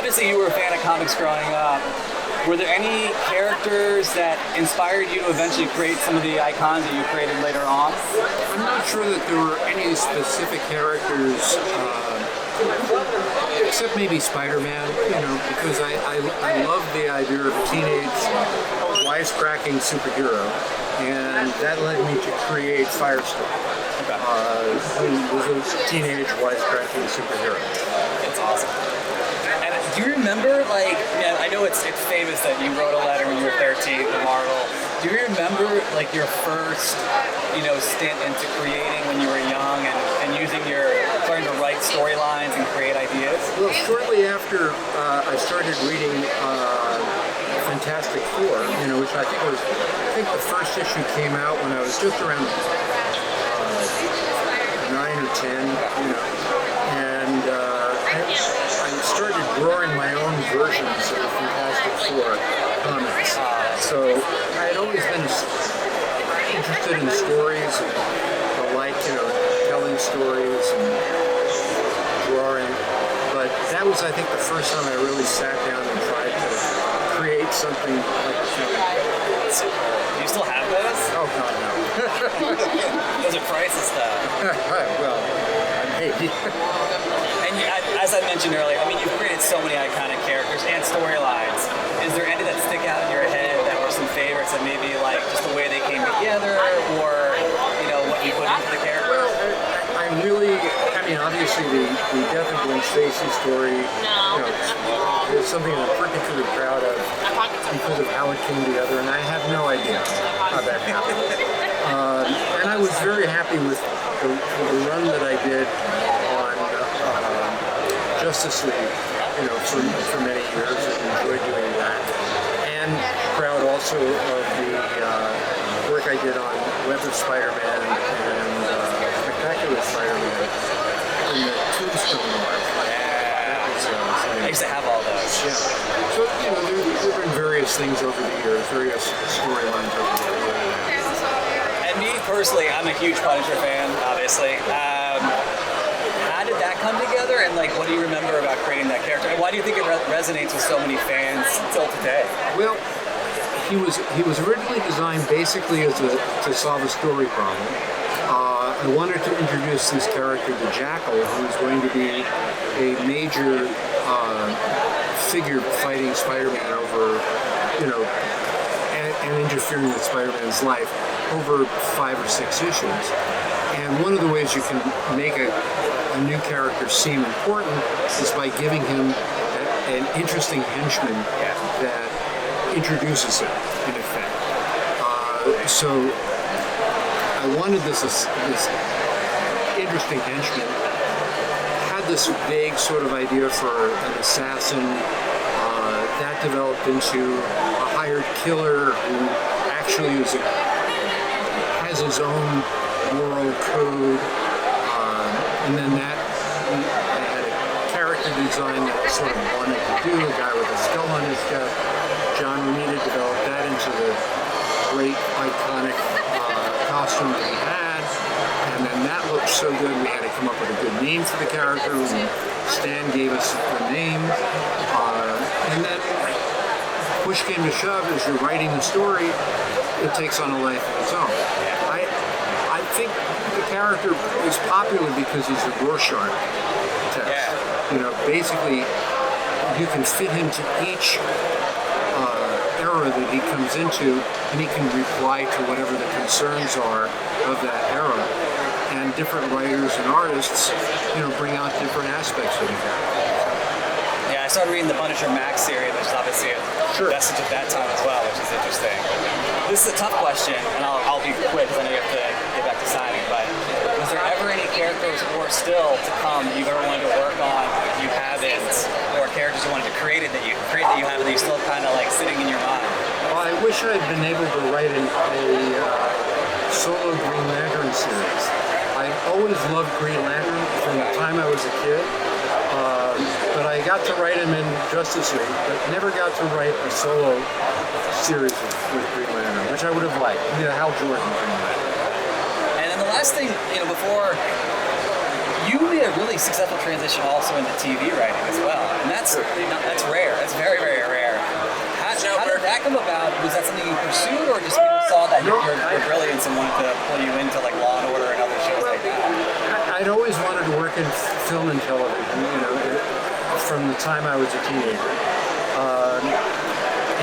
obviously you were a fan of comics growing up. Were there any characters that inspired you to eventually create some of the icons that you created later on? I'm not sure that there were any specific characters, except maybe Spider-Man, because I love the idea of a teenage wisecracking superhero, and that led me to create Firestorm, who was a teenage wisecracking superhero. That's awesome. Do you remember, I know it's famous that you wrote a letter when you were 13 to Marvel. Do you remember, your first, stint into creating when you were young and starting to write storylines and create ideas? Well, shortly after I started reading Fantastic Four, which I think the first issue came out when I was just around 9 or 10, and I started drawing my own versions of the Fantastic Four comics. So I had always been interested in stories and telling stories and drawing. But that was, I think, the first time I really sat down and tried to create something like a film. Do you still have those? Oh, God, no. Those are priceless, though. Well, maybe. And as I mentioned earlier, you've created so many iconic characters and storylines. Is there any that stick out in your head that were some favorites that maybe just the way they came together or, what you put into the character? Well, I really, obviously the death of Gwen Stacy story, is something I'm particularly proud of because of how it came together, and I have no idea how that happened. And I was very happy with the run that I did on Justice League, for many years, and enjoyed doing that. And proud also of the work I did on Web of Spider-Man and Spectacular Spider-Man in the Tombstone arc. I used to have all those. Yeah. So, there have been various things over the years, various storylines over the years. And me personally, I'm a huge Punisher fan, obviously. How did that come together, and what do you remember about creating that character? And why do you think it resonates with so many fans until today? Well, he was originally designed basically to solve a story problem. I wanted to introduce this character to Jackal, who was going to be a major figure fighting Spider-Man over, and interfering with Spider-Man's life over 5 or 6 issues. And one of the ways you can make a new character seem important is by giving him an interesting henchman that introduces him, in effect. So I wanted this interesting henchman, had this vague sort of idea for an assassin, that developed into a hired killer who actually has his own moral code, and then I had a character design that I sort of wanted to do, a guy with a skull on his chest. John Romita developed that into the great iconic costume that he had, and then that looked so good we had to come up with a good name for the character, and Stan gave us the name, and then push came to shove. As you're writing the story, it takes on a life of its own. I think the character is popular because he's a Rorschach test. Basically you can fit him to each era that he comes into, and he can reply to whatever the concerns are of that era. And different writers and artists, bring out different aspects of the character. Yeah, I started reading the Punisher Max series, which is obviously a message at that time as well, which is interesting. This is a tough question, and I'll be quick because I know you have to get back to signing, but was there ever any characters or still to come that you've ever wanted to work on that you haven't, or characters you wanted to create that you haven't, that you still kind of sitting in your mind? Well, I wish I'd been able to write a solo Green Lantern series. I always loved Green Lantern from the time I was a kid, but I got to write him in Justice League, but never got to write a solo series with Green Lantern, which I would have liked. Hal Jordan Green Lantern. And then the last thing, before, you made a really successful transition also into TV writing as well, and that's pursued, or just people saw that No, your brilliance and wanted to pull you into like Law and Order and other shows like that? I'd always wanted to work in film and television, from the time I was a teenager.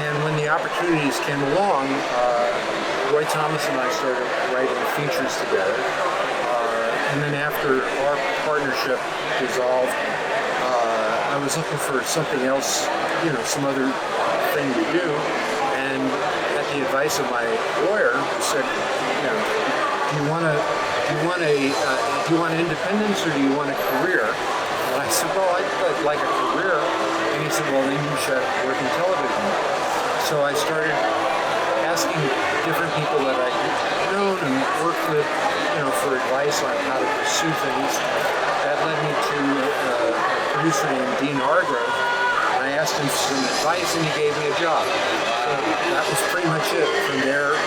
And when the opportunities came along, Roy Thomas and I started writing features together. And then after our partnership dissolved, I was looking for something else, some other thing to do. And at the advice of my lawyer, who said, do you want independence or do you want a career? And I said, well, I'd like a career. And he said, well, then you should work in television. So I started asking different people that I'd known and worked with, for advice on how to pursue things. That led me to a producer named Dean Hargrove. I asked him some advice and he gave me a job. So that was pretty much it. From there,